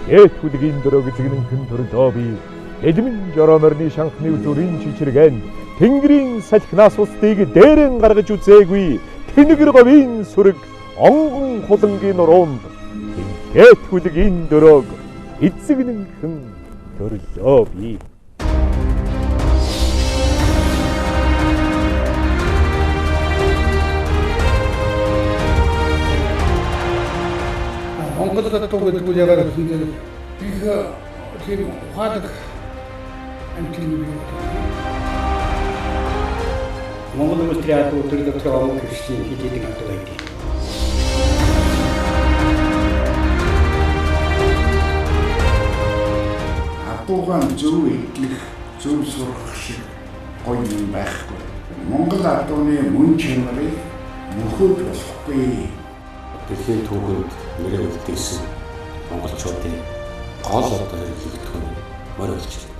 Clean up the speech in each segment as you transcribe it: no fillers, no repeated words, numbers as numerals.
Эдхүлгийн дөрөг зэгнэн хэн төрдөөби эдмэн жорооморны шанхны үзүүрийн чичиргэн тэнгэрийн салхинаас устыг дээрэн гаргаж үзээгүй тэнэгэр говийн сүрэг онгон хулангийн уруунд эдхүлгийн дөрөг эзэгнэн хэн төрдөөби. Монголд төгөлгүй ягаад гэвэл их тийм ухаадаг амтлын юм. Монгол улсраа төгөлдөг авах гэсэн хийдэг атгаа байдаг. Атуугаан зөв идлэх, зөв сурах шиг гоё юм байхгүй. Монгол атууны мөн чанарыг мөхөж болохгүй. Дэлхийн түүхэнд нэрээ үлдээсэн монголчуудын гол одоо хэрэглэгдэх нь морь болж байна.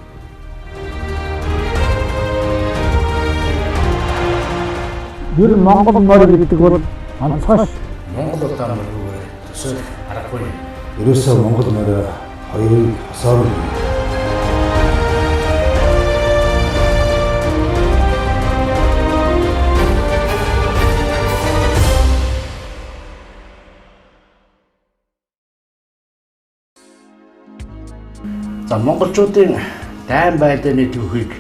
Ер нь Монгол морь гэдэг бол онцгой. Монгол удаан морьгоор төсөөлөх аргагүй. Ерөөсөө Монгол морь хоёрын хасаар За монголчуудын дайн байдлын түүхийг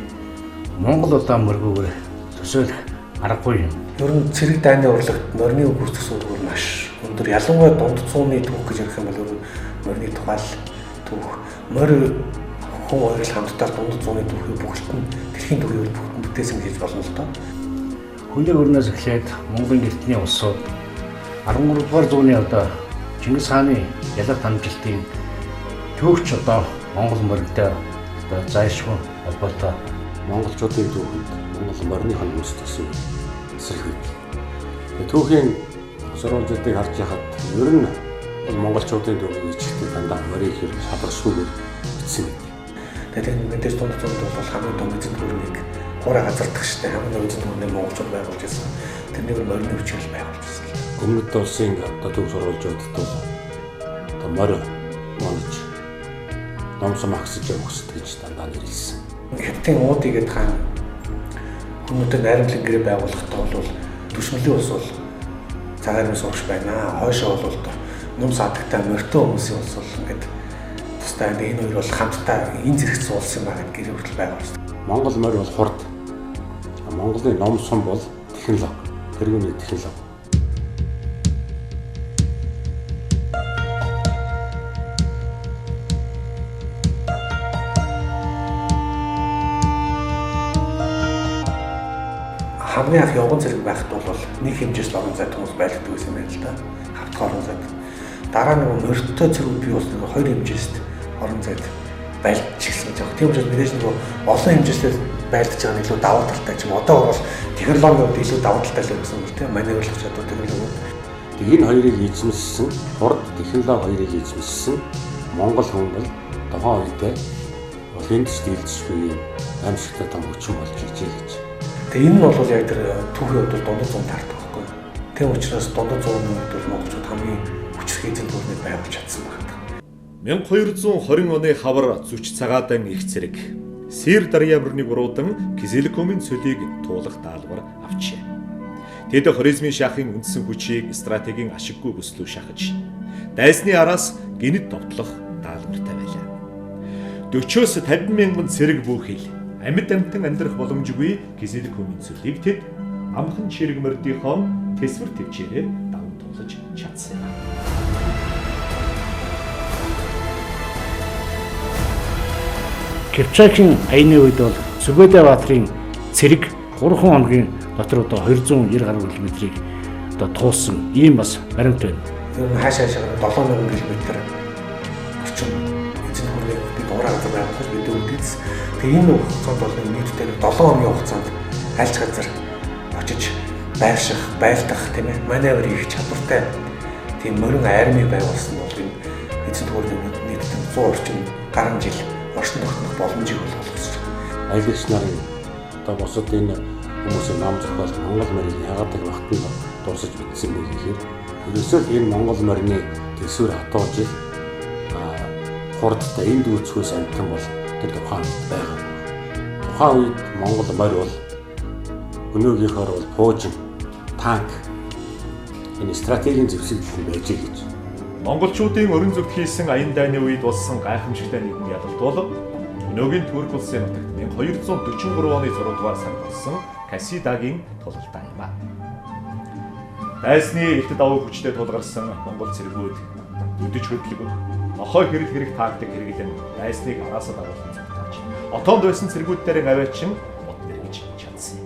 Монгол удаан морьгоор төсөөлөх аргагүй юм. ер нь цэрэг дайны урлагт морины өгүүлбэр суулгуур маш өндөр. Ялангуяа дунд цууны түүх гэж ярих юм бол ер нь морины тухай түүх, морь хүн хоёр хамтдаа дунд цууны түүхийг бүгд нь тэрхийн түүхийг бүгд бүтээсэн гэж болно л доо. Хүний өрнөөс эхлээд Монголын эртний улсууд 13-р зууны одоо Чингис хааны ялах хамжилтын түүхч одоо Монгол морьтой одоо зайлшгүй холбоотой Монголчуудын түүхэнд Монгол морины хоногс төсөв эсрэг. Түүхийн сурвалжуудыг харж яхад ер нь монголчуудын түүхийг ичгтэй дандаа морийг хэр шалгашгүйгээр бичсэн гэдэг. Тэгээд мэдээж дунд цуунд бол хамгийн том эзэн төрнийг хураа газардах штэ хамгийн том эзэн төрнийг монголчууд байгуулж ирсэн. Тэрнийг морины хүчээр байгуулж ирсэн. Өмнөд улсын одоо төв сурвалжуудад бол одоо морь монож номсон магсаж явахс гэж дандаа нэрлсэн. Хятадын уудыг гэдэг хаан хүмүүстээ найрамдлан гэрээ байгуулахдаа бол түшмэлийн ус бол цагаан ус урагш байна. Хойшоо бол нум садагтай морьтой хүмүүсийн ус бол ингээд тусдаа энэ хоёр бол хамтдаа энэ зэрэг суулсан байгаа гэдэг гэрээ хүртэл байгуулсан. Монгол морь бол хурд. Монголын номсон бол технологи. Тэргүүний технологи. Хамгийн анх явган зэрэг байхад бол нэг хэмжээс орон зайд хүмүүс байлгадаг байсан юм байна л да. Хавтгай орон зайд. Дараа нь морьтой зэрэг бий болсон нэг хоёр хэмжээст орон зайд байлдаж эхэлсэн гэж байна. Тийм учраас мэдээж нэг олон хэмжээсээр байлдаж байгаа нь илүү давуу талтай ч юм. Одоо бол технологиуд илүү давуу талтай л гэсэн үг тийм. Маневрлах чадвар технологиуд. Энэ хоёрыг эзэмссэн, хурд технологи хоёрыг эзэмссэн Монгол хүн бол тухайн үедээ хинт стилжгүй аимшигтай том хүчин болж ижээ гэж. Тэгээ энэ нь бол яг тэр түүхийн хувьд дундад зуун таардаг байхгүй. Тийм учраас дундад зууны хувьд бол монголчууд хамгийн хүчрхий эзэн төрнийг байгуулж чадсан байна. 1220 оны хавар зүч цагаадан их зэрэг Сэр Дарьямрны буруудан Кизилкумын цөлийг туулах даалгавар авчээ. Тэд хоризмын шахын үндсэн хүчийг стратегийн ашиггүй бүслүү шахаж дайсны араас гинэд довтлох даалгавартай байлаа. 40-оос 50 мянган цэрэг бүхэл амьд амьтан амьдрах боломжгүй Кизилкумын цөлийг тэд амхан чирэг мордийнхоо тэсвэр төвчээрээ даван туулж чадсан. Кипчакийн аяны үед бол Сүбэдэ баатрын цэрэг 3 хоногийн дотор одоо 290 гаруй километрийг одоо туулсан ийм бас баримт байна. Тэр нь хаашаа 7000 км орчим эзэн төрний дуурай газар байгуулж бид үлдээсэн. Тэгээ энэ хугацаанд бол нийтдээ 7 хоногийн хугацаанд аль ч газар очиж байрших, байлдах тийм ээ маневр хийх чадвартай тийм морин арми байгуулсан бол энэ эзэн төрний нийтдээ 100 орчим гаруй жил орчин тогтнох боломжийг олгосон. Аялагч нарын одоо босод энэ хүмүүсийн ном зохиол Монгол морийг яагадаг багт нь дуусаж битсэн бэ гэхээр ерөөсөө энэ Монгол морины төсвөр хатуужил хурдтай энд үүсгээс амтхан бол тэр тухайн үед байгаа. Тухайн үед Монгол морь бол өнөөгийнхөөр бол пуужин, танк энэ стратегийн зэвсэгдэл байж гэж. Монголчуудын өрн зүгт хийсэн аян дайны үед болсон гайхамшигтай нэгэн ялалт бол өнөөгийн Турк улсын нутагт 1243 оны 6 дугаар сард болсон Кассидагийн тулалдаа юм а. Дайсны элтэд давуу хүчтэй тулгарсан Монгол цэргүүд өдөж хөдөлгөх, нохой хэрэг тактик хэрэглэн дайсныг араасаа дагуулсан цагтаач. Отоонд байсан цэргүүд дээр аваачин бот мэргэж чадсан.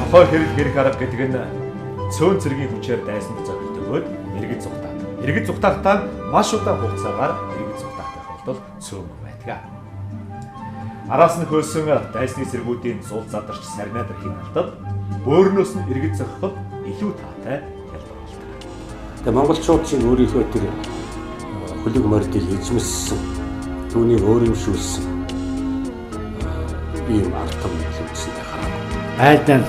Нохой хэрэг арга гэдэг нь цөөн цэргийн хүчээр дайсанд зохиол төгөөд мэргэд зүгтаа. Мэргэд зүгтаахтаа маш удаан хугацаагаар мэргэд зүгтаахтай болтол цөөн байдаг. Араас нь хөөсөн дайсны цэргүүдийн зул задарч сарнаад ирэх алдад бөөрнөөс нь иргэд зохиход илүү таатай ялбар болдог. Тэгээ монголчууд чинь өөрийнхөө тэр хөлөг мордыг эзэмссэн, түүнийг өөрөмшүүлсэн ийм ардтан үзсэндээ хараагүй. Айдан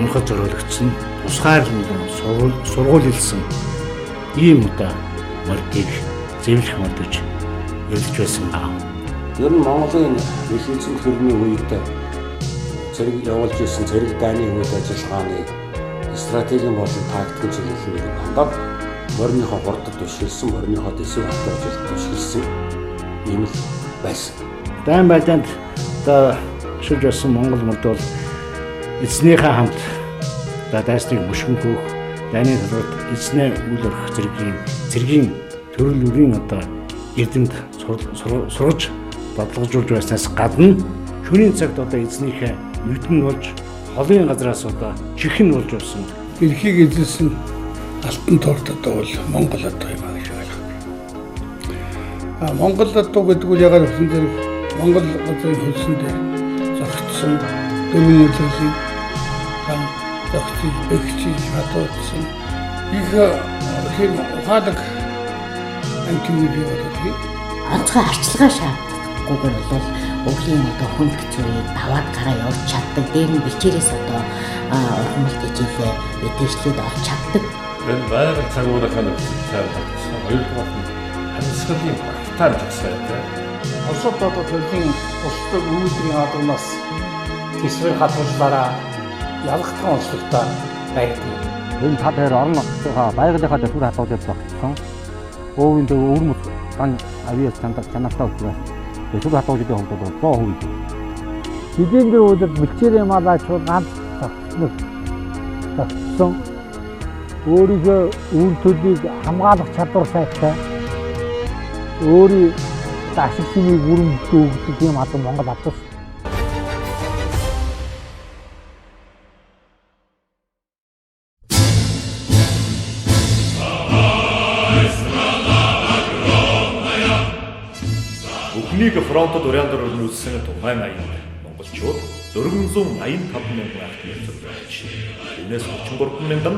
мөнхөд зориулагдсан, тусгаарлан сургууль хэлсэн ийм удаа мордыг зэвлэх модож өрөлж байсан аа. Ер нь Монголын их эзэн төрний үед зэрэг явуулж ирсэн зэрэг дайны үйл ажиллагааны стратегийн болон тактикийн чиглэлээр хандаад морьныхоо хурдад тушилсан, морьныхоо дэсүү хатуужилт тушилсан юм л байсан. Дайн байданд одоо шилж байсан Монгол морд бол эзнийхээ хамт дайсныг мөшгөн хөөх, дайны талбарт эзнээ үйл өргөх цэргийн төрөл бүрийн одоо эрдэмт сургаж бодлогожуулж байснаас гадна шөнийн цагт одоо эзнийхээ нүдэн болж холын газраас одоо чихэн болж байсан. Эрхийг эзэлсэн алтан торт одоо бол Монгол одоо юм аа гэж ойлгоно. Монгол одоо гэдэг нь ягаад гэсэн зэрэг Монгол газрын хөлсөн дээр зогтсон дөрвөн үйлчлэлийн зогтсон бэгчиж хатуудсан их тийм ухаадаг антиүрий болдог. Онцгой арчилгаа шаардлагагүйгээр бол өвлийн одоо хүнд хэцүүрийг даваад гараа явуулж чаддаг. Дээр нь бичээрээс одоо урхамлт хичээлээ мэдээлэлд олж чаддаг. Энэ байгаль цагуурахаа нөхцөлтэй болсон. Хоёрдугаар нь амьсгалын багтаал засвартай. Осод одоо төрлийн устдаг үүдрийн адуунаас тэсвэр хадгаллаараа ялгахтан онцлогтой байдаг. Энэ тал хоёр орон нутгийнхаа байгалийнхаа төсвөр хадгалж зогтсон. Өвийн дэв өрмөц дан авиас чанартай учраас төсвөр хадгалж явах бол 100%. Эдийн засгийн үйлдэл бэлчээрийн малаачууд ганц тогтсон. Өөрийнхөө үр төлийг хамгаалах чадвар сайтай. Өөрийн ашиг шимийг өрөмжлөж өгдөг юм одоо Монгол авсан. Бүхнийг фронтод уриалдар өрнүүлсэн тухайн аянд монголчууд 485 мянган артиллер зөвлөж, энэс 33 мянган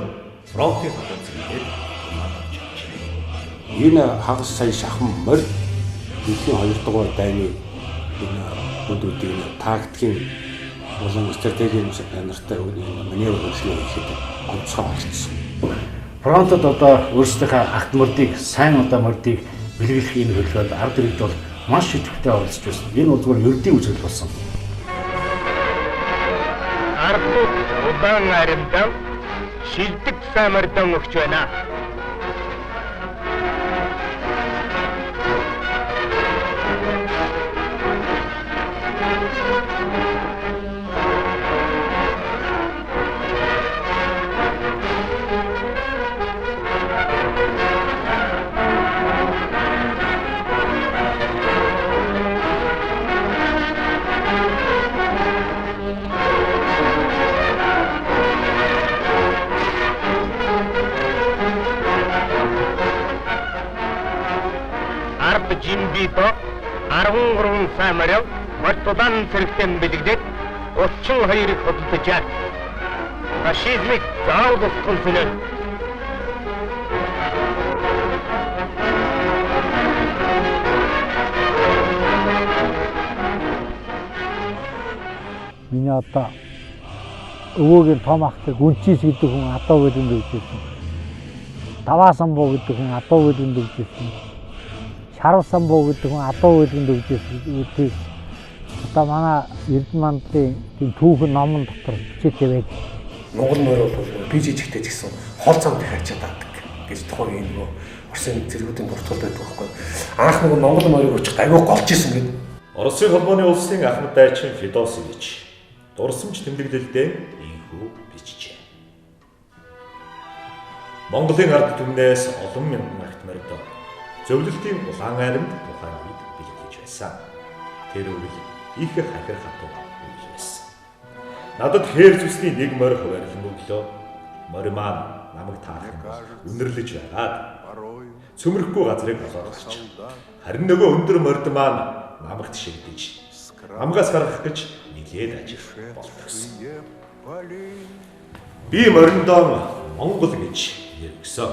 фронтын хатан зэрэгээр хамгаалж авчээ. Энэ хагас сая шахам морь дэлхийн 2 дугаар дайны энэ бүдүүдийн тактикийн болон стратегийн нартай маневр хөдөлгөөн хийхэд онцгой болчихсон. Фронтод одоо өөрсдийнхөө акт мордыг, сайн одоо мордыг бэлгэлэх энэ хөдөлгөөнд ард иргэд бол маш идэвхтэй оролцож байсан. Энэ бол зөвхөн ердийн үзэл болсон. Ардууд удаан аримдан шилдэг самардан өгч байна. Жимбито 13 самарил мартудан зэрэгтэн бэлэгдээд 32-ыг хөдөлж фашизмыг заавалсан сүнэ. миний одоо өвөөгийн том ахдаг Үнчис гэдэг хүн адуу гэдэг нь үжсэн. Даваасанбуу гэдэг хүн адуу гэдэг нь үжсэн. Шарвсанбуу гэдэг хүн адуу гэдэг нь үжсэн. Одоо манай Эрдэнэ мандлын тийм түүхэн номон дотор бичээтэй байд. Монгол морь бол бижижигтэй ч гэсэн хол цамд их ачаад авдаг гэж тухайн юм нөгөө Оросын зэргүүдийн дуртгалд байдаг байхгүй. Анх нөгөө Монгол морийг очих аягүй голж исэн гэдэг. Оросын холбооны улсын Ахмад Дайчин Федосович дурсамж тэмдэглэлдээ ийхүү бичжээ. Монголын ард түмнээс олон мянган агт морьдоо зөвлөлтийн улаан айрамд тухайн үед бэлтгэж байсан. Тэр үйл их хахир хатуу үйлсэн. Надад хээр зүсний нэг морь хуваарлан өглөө. Морь маань намайг таах үнэрлэж байгаад цөмрөхгүй газрыг олоодч. Харин нөгөө өндөр морьд маань намайг тишэгдэж намгаас гарах гэж нилээд ажил болтгосон. Би мориндоо Монгол гэж нэр өгсөн.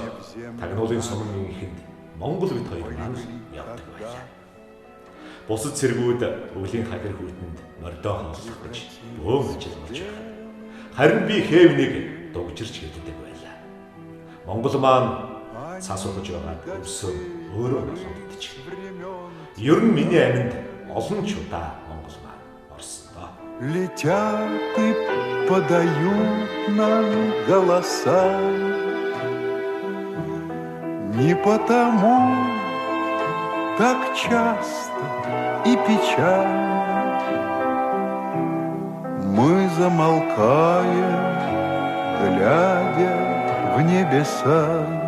Тагнуулын сумын ихэнд Монгол гэд хоёр маань явдаг байлаа. Бусад цэргүүд өвлийн хагар хүйтэнд мордоо хаалгах гэж бөөн ажил болж байна. Харин би хээвнийг дугжирч гэдэг байлаа. Монгол маань цас угаж байгаад өвсөн өөрөө болгоомдчих. Ер нь миний аминд олон ч удаа Монгол маань орсон доо. Летят и подают нам голоса. Не потому так часто и печаль мы замолкаем, глядя в небеса.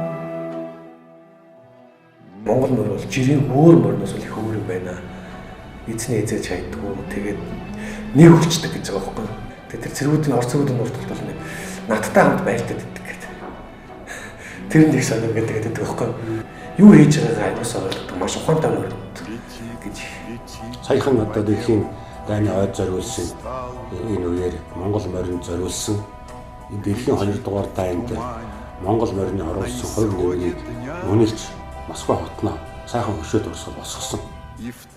Монгол морь бол жирийн өөр морьноос их өөр юм байна. Эзний эзэж хайдгүй тэгээд нэг хүчдэг гэж байгаа байхгүй. Тэгээд тэр цэргүүдийн орц цэргүүдийн мөрдөлт бол нэг надтай хамт байлтаад иддэг гэдэг. Тэр нэг сонир гэдэг байхгүй. Юу хийж байгаагаа аюусаа ойлгодог маш ухаантай морь гэж. Саяхан одоо дэлхийн дайны ойд зориулсан энэ үеэр Монгол морин зориулсан энэ дэлхийн 2 дугаар дайнд Монгол морины оруулсан хувь нэмийг үнэлж Москва хотноо сайхан хөшөөд урсгал босгосон.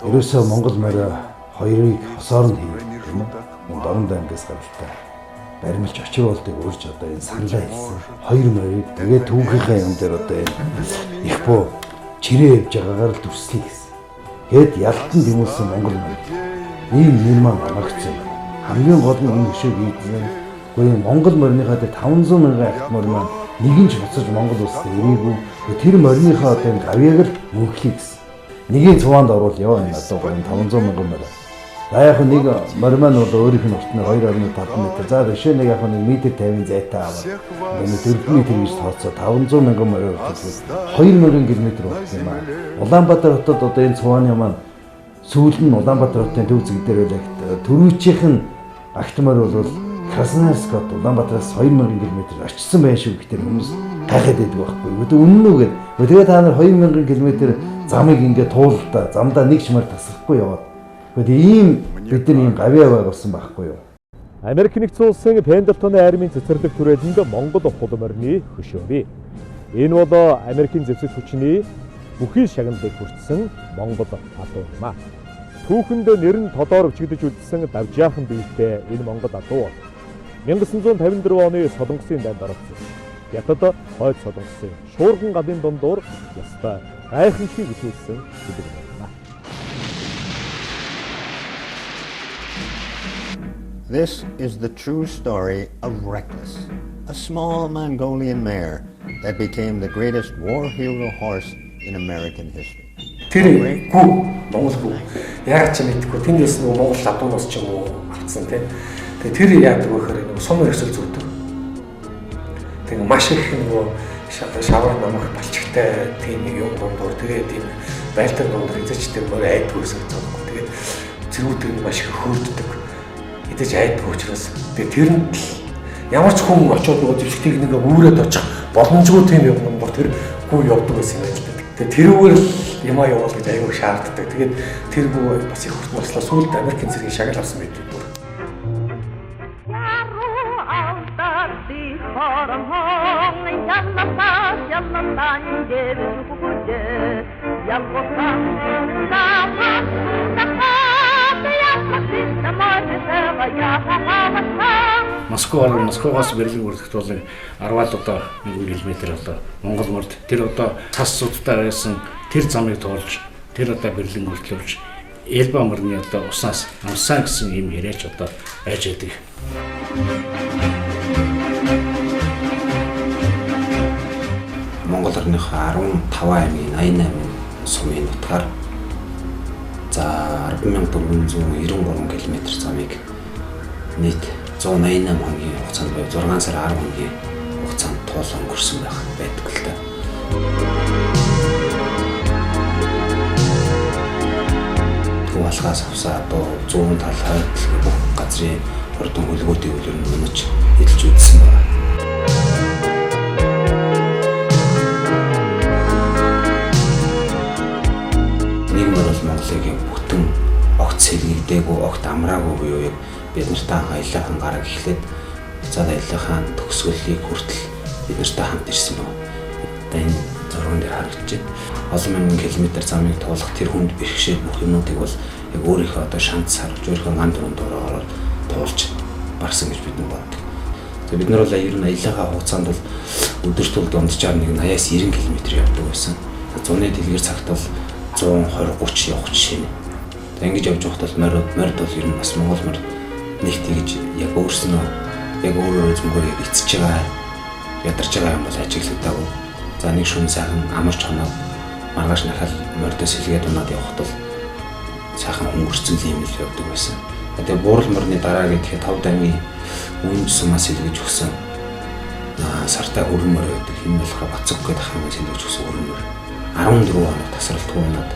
Ерөөсөө Монгол морь хоёрыг хосоор нь хийв тийм үү? Дорн дангаас гаралтай баримлж очир болдыг өөрч одоо энэ саналаа хэлсэн. Хоёр морийг тэгээд түүхийнхээ юм дээр одоо энэ их боо чирээ явж байгаагаар л дүрслэе гэсэн. Тэгэд ялтан дэмүүлсэн Монгол морь. Ийм нэр маань амарчсан. Хамгийн гол нь энэ хөшөөг ийдсэн. Гэхдээ Монгол морьныхаа дээр 500 мянган акт морь маань нэгэн ч буцаж Монгол улсад ирээгүй. Тэр морьныхаа одоо энэ гавьяаг л мөнхлий гэсэн. Нэгийн цуванд орвол яа энэ одоо 500 мянган морь. За яг нэг морь маань бол өөрийнх нь урт нь 2.5 м. За дэшээ нэг яг нэг метр 50 зайтай аваад энэ 4 м гэж тооцоо 500 мянган морь болчихсон. 2000 км болох юм аа. Улаанбаатар хотод одоо энэ цувааны маань сүүл нь Улаанбаатар хотын төв зэг дээр байлаа. Төрүүчийнх нь агт морь бол Красноярск хот Улаанбаатараас 2000 км очсон байх шүү гэхдээ хүмүүс гайхаад байдаг байхгүй. Өөдөө үнэн үү гэдэг. Тэгээд та нар 2000 км замыг ингээд туулалтаа замдаа нэг ч мөр тасрахгүй яваад. Тэгээд ийм бидний гавьяа байгуулсан байхгүй юу? Америк нэгдсэн улсын Пендлтоны армийн цэцэрлэг түрээнд Монгол хул морины хөшөө бий. Энэ бол Америкийн зэвсэг хүчний бүхий шагналыг хүртсэн Монгол адуу юм а. Түүхэнд нэр нь тодоор өчигдөж үлдсэн давжаахан биетэй энэ Монгол адуу 1954 оны Солонгосын дайнд орсон. Ятад хойд Солонгосын шуурган гадын дундуур ястай гайхамшиг итүүлсэн гэдэг юм. This is the true story of Reckless, a small Mongolian mare that became the greatest war hero horse in American history. Тэр гүү Монгол гүү яг ч мэдгүй тэндээс нөгөө Монгол адуунаас ч юм уу авцсан тийм. Тэгээ тэр яадаг вэ гэхээр нөгөө сум өрсөл зүгдэг. Тэгээ маш их нөгөө шавар намах балчигтай тийм юм дундуур тэгээ тийм байлтар дундуур эзэчтэй мөр айдгүй гэсэн үг байна. Тэгээд зэрүүдэр нь маш их хөөрддөг. Эдэж айдгүй учраас тэгээ тэрэнд ямар ч хүн очиод нөгөө зэвсэгтийг нэг үүрээд очих боломжгүй тийм юм дундуур тэр гүү явдаг байсан юм байна. Тэгээ тэрүүгээр юмаа явуул гэж аягүй шаарддаг. Тэгээд тэр гүү бас их хүртмөслөө сүүлд Америкийн цэргийн шагнал авсан байдаг. Jag Москвагаас Берлин хүрэх бол 10-аад одоо 1 км одоо Монгол морд тэр одоо цас судтай байсан тэр замыг туулж тэр одоо Берлин хүртэлж Элба морны одоо уснаас амсан гэсэн юм яриач одоо байж байдаг. Монгол орныхоо 15 аймгийн 88 сумын нутгаар за 10,493 км замыг нийт 188 хоногийн хугацаанд буюу 6 сар 10 хоногийн хугацаанд туулан өнгөрсөн байдаг л да. Туалгаас авсаа одоо 100 тал хойд бүх газрын хурдан хөлгөөтэй үлэр нь өнөж эдэлж үзсэн байна. Монголын бүтэн огт сэлгэгдээгүй, огт амраагүй буюу яг бид нартай аяллаахан гараг эхлээд буцаад аяллаахан төгсгөлийг хүртэл бид нартай хамт ирсэн байна. Одоо энэ зурган дээр харагдаж байна. Олон мянган километр замыг туулах тэр хүнд бэрхшээл бүх юмнуудыг бол яг өөрийнхөө одоо шанц харж өөрийнхөө ган дүрэн дөрөөр туулж барсан гэж бид боддог. Тэгээ бид нар бол ер нь аяллаагаа хугацаанд бол өдөртөө дунджаар 80-аас 90 км явдаг байсан. Зуны дэлгэр цагт бол 120-30 явах жишээ нь. За ингэж явж байхад бол морд бол ер нь бас Монгол морд нэг тэгж яг өөрснөө яг өөрөө зүгээрээ эцэж байгаа ядарч байгаа юм бол ажиглагдаагүй. За нэг шөнө сайхан амарч хоноод маргааш нахал мордоос сэлгээд унаад явхад бол сайхан өнгөрцөн юм л явдаг байсан. Тэгээ буурал морны дараа гэхэд 5 аймгийн үнж сумаас сэлгэж өгсөн сартай өрн мөр байдаг. Энэ болохоор Бацаг гэдэг хэмээн сэлгэж өгсөн өрн мөр. 14 хоног тасралтгүй унаад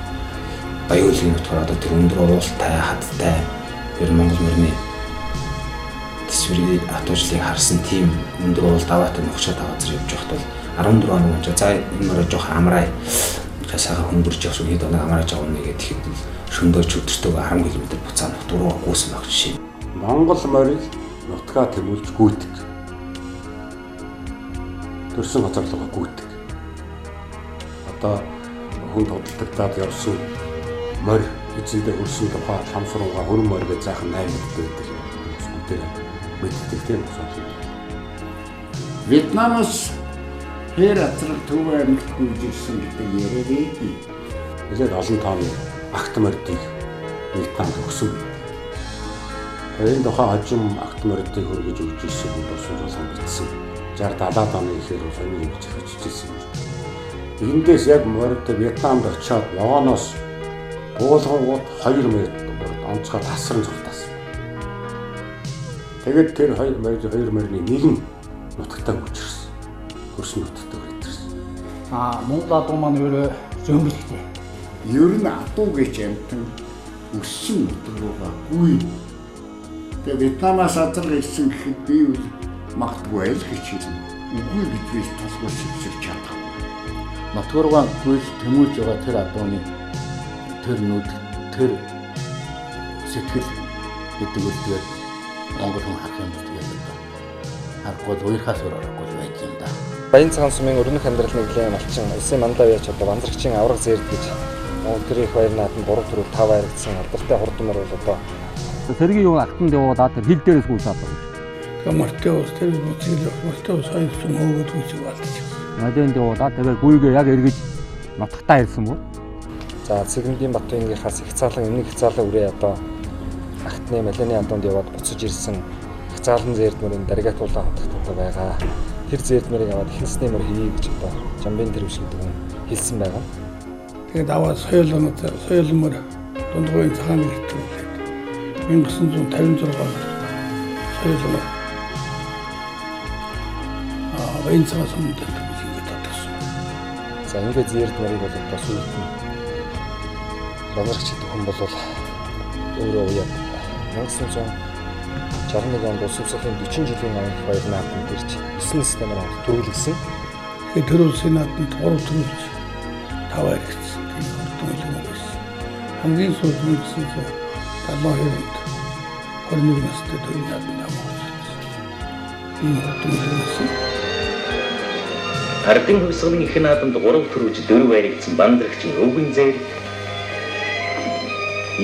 Баяуулгийн нутгаар одоо тэр өндөр уултай хаттай тэр Монгол морины төсвөрийн атуужлыг харсан тийм өндөр уул даваатай нөхцөл газар явж байхад бол 14 хоног унжаа. За энэ мороо жоох амраа сайхан хөнгөрч явсан хэд оног амрааж авах нэг гэхэд шөндөөч өдөртөө 10 км буцаа нутг руу гүйсэн баг жишээ. Монгол морийг нутгаа тэмүүлж гүйдэг. Төрсөн газарлага гүйдэг. Одоо хүн тодтолдогдоод явсан морь эзэндээ хөрсөн тухай хамсрууга хөрөн морь гэж заахан 8 гэдэг бүдээр мэддэг тийм сонсон. Вьетнамаас хэр атрал төв аймагт гүйжсэн гэдэг яриагүй. Тэгээд олон тооны агт морьдыг Вьетнамд өгсөн. Энэ тухай хожим агт морьдыг хөргөж өгч ирсэн хүн тусгал битсэн. 60-70 оны ихээр сони ингэж хожиж ирсэн. Эндээс яг морьд Вьетнамд очиод вагоноос уулгууд 2 метр онцгой тасран зуртаасан. Тэгээд тэр 2 морины нэг нь нутагтаа хүчирсэн. Хөрсөн нутагтаа хүчирсэн. Монгол адуу маань өөрөө зөмбөлтэй. Ер нь адуу гэж амтан өссөн нутаг руугаа гүй. Тэгээд Вьетнамаас адрал ирсэн гэхэд би үл магтгүй айл гэж хэлнэ. Үгүй гэж би тусгал шивсэж чадах. Нутгаараа гүйж тэмүүлж байгаа тэр адууны тэр нүд тэр сэтгэл гэдэг үлдгээр Монгол хүн харах юм тэгээд харахгүй уурхаас өрөхгүй байж юм да. Баян цагаан сумын өрнөх амьдрал нэглэн малчин улсын мандаа яач одоо банзрагчийн авраг зээрд гэж Монгол их баяр наадам 3 4 5 харагдсан алдартай хурдан мөр бол одоо сэргийн юу актанд яваад тэр хил дээрээс гүйсаад байна. Тэгээ мартаа ус тэр бүцэл мартаа ус хайрсан өөгд үсэг алдчих. Надад яваад тэгээ гүйгээ яг эргэж нутагтаа ирсэн бо. За Цэгмдийн Батбаянгийнхаас их цаалан өмнөх их цаалан үрээ одоо Ахтны Малины адуунд яваад буцаж ирсэн их цаалан зээрдмөрийн даригатуулаа хатгатаа байгаа. Тэр зээрдмөрийг аваад ихэнсний мөр хийе гэж одоо Жамбын тэр биш гэдэг нь хэлсэн байгаа. Тэгээд аваад соёлмөр дундгойн цагаан хэлтүүлээд 1956 онд соёлмөр баян цагаан сумд ингээд татсан. За ингээд зээрдмөрийг бол одоо сүүлд нь банзрагч хүн бол өөрөө яг 1961 онд улс орны 40 жилийн өмнөх баяр наадамд ирж 9 системээр төрүүлсэн. Тэгээд тэр улсын наадамд 3 төрүүлж 5 хэрэгцсэн. Тийм хурдан юм байсан. Хамгийн сүүлд 1972 онд 21 настай төрийн наадамд амжуулсан. Тийм хурдан юм байсан. Ардын хувьсгалын их наадамд 3 төрүүлж 4 баригдсан бандрагчин өвгөн зээл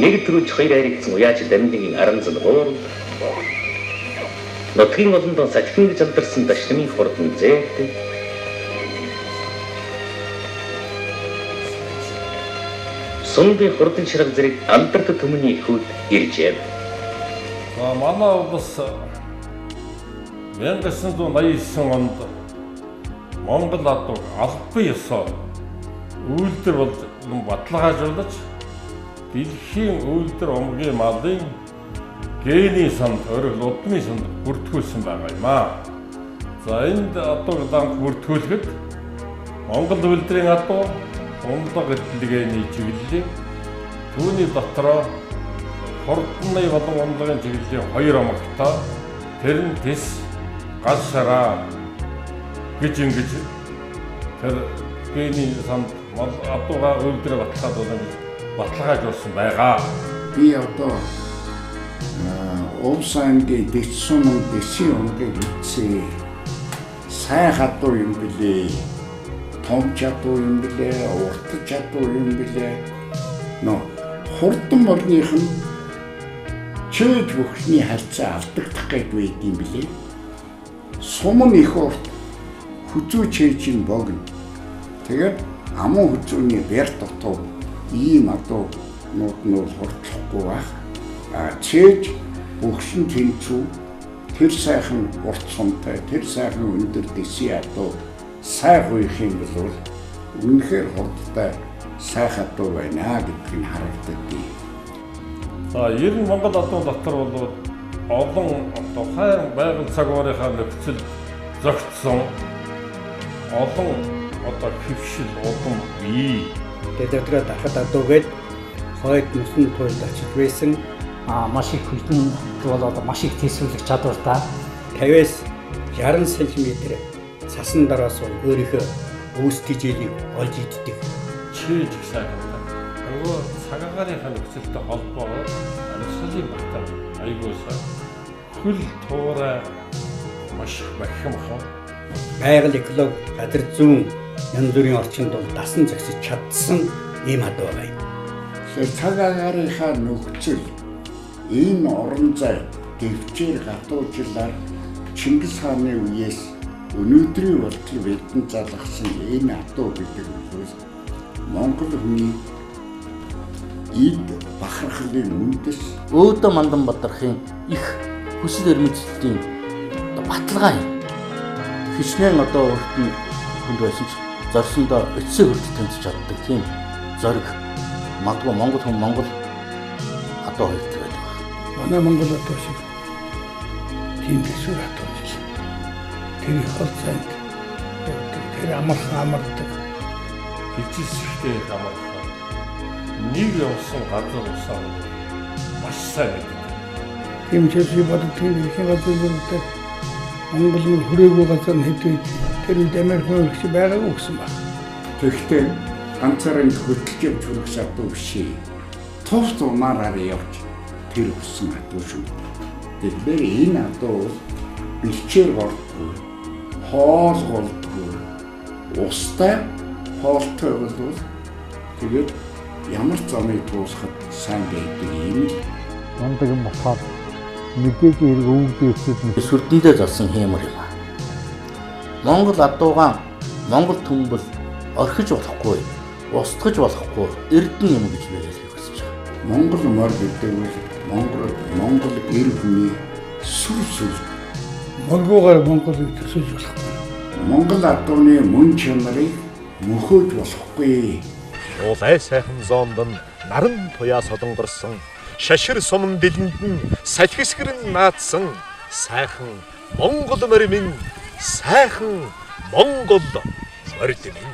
нэг төрөж хоёр харигдсан уяач дамдгийн аран зэн гуурал нутгийн олондоо сахин гэж алдарсан дашнамын хурдан зээдэг сумдын хурдан ширэг зэрэг алдарт төмний хүүд иржээ. Манай улс 1989 онд Монгол адуу албан ёсоор үйлдвэр болж баталгаажуулж дэлхийн үйлдвэр өмгийн малын гений санд орил удмын санд бүртгүүлсэн байгаа юм аа. За энд адуу дан бүртгүүлэхэд Монгол үйлдвэрийн адуу ундаг эдлэгээний чиглэлийн түүний дотроо хурдны болон унлагын чиглэлийн хоёр омогтой тэр нь тис гал шараа гэж ингэж тэр гений санд адууга үйлдвэр баталгаажуулсан байгаа. Би одоо Овсангийн дэцсүн дэсийн өнгийг үтсээ сайн хатуу юм билээ. Том чадуу юм билээ, урт чадуу юм билээ. Хурдан морных нь чөж бүхний харьцаа алдагдах гээд байд юм билээ. Сум нь их урт хүзүү чэжин богно. Тэгээд амун хүзүүний бэр дотор ийм адуунууд нь хурдлахгүй байх. Чэж бүхшин тэнцүү тэр сайхан урт сумтай, тэр сайхан өндөр дэсийн адуу сайн хуйх юм бол үнэхээр хурдтай сайхан адуу байна гэдгийг харагддаг. За ер нь Монгол адуу дотор бол олон тухайн байгаль цагуурийнхаа нөхцөл зохицсон олон одоо хөвшил улам бий. Тэгээд дахад адуугээд хойд нүсэн туйлд очиж байсан маш их хүлэн бол одоо маш их тийсвэрлэх чадвартай 50-аас 60 см цасан дараас өөрийнхөө өөстэй жийлийг олж иддэг. Чиж сайн байна. Нөгөө цагаагарынхаа нөхцөлтэй холбоогоор амьсгалын багтаа аягуулсан хөл туурай маш бахимхан байгаль экологи газар зүүн янз бүрийн орчинд бол дасан зогсож чадсан ийм адуу байна. Цагаагарынхаа нөхцөл энэ орон зай дэвчээр гатуужлаар Чингис хааны үеэс өнөөдрийн болтол бэлдэн залгасан энэ адуу гэдэг нь Монгол хүний эд бахархлын үндэс өөдөө мандан бадархын их хүсэл эрмэлзлийн баталгаа юм. Хичнээн одоо урд нь хүнд байсан ч зорсондоо өцсөө хүртэл тэнцэж чаддаг тийм зориг магадгүй Монгол хүн Монгол адуу хэрэгтэй байдаг. Манай Монгол адуу шиг тийм төсөөр адуу гэж. Тэр хол зайд тэр амардаг. Хичээстэй амархан нэг явсан газар усаа маш сайн байдаг. Тийм ч үгүй боддог тийм их газар үүрэгтэй Монголын хүрээгүй газар хэвдээ тэр үед Америк хөлч байгаагүй гэсэн баг. Тэгэхдээ ганцаараа хөдөлж явж хүрэх адуу биш. Тус зунаараа явж тэр өссөн адуу шүү. Тэгэхээр энэ адуу бэлчээр болдгоо хоол болдгоо устай хоолтой бол тэгээд ямар замыг дуусгах сайн байдаг юм. Ондаг юм болохоор мэдээж хэрэг өвгдөөсөд сүрдэндээ залсан хэмэр юм. Монгол адуугаан Монгол төмбөл орхиж болохгүй, устгаж болохгүй эрдэн юм гэж би хэлэх хүсэж байгаа. Монгол мөр гэдэг нь Монгол эр хүний сүр Монгуугаар Монголыг төсөж болохгүй. Монгол адууны мөн чанарыг мөхөөж болохгүй. Улай сайхан зоонд нь наран туяа солонгорсон шашир суман дэлэнд нь салхисгэрэн наадсан сайхан Монгол морь минь сайхан Монгол морь минь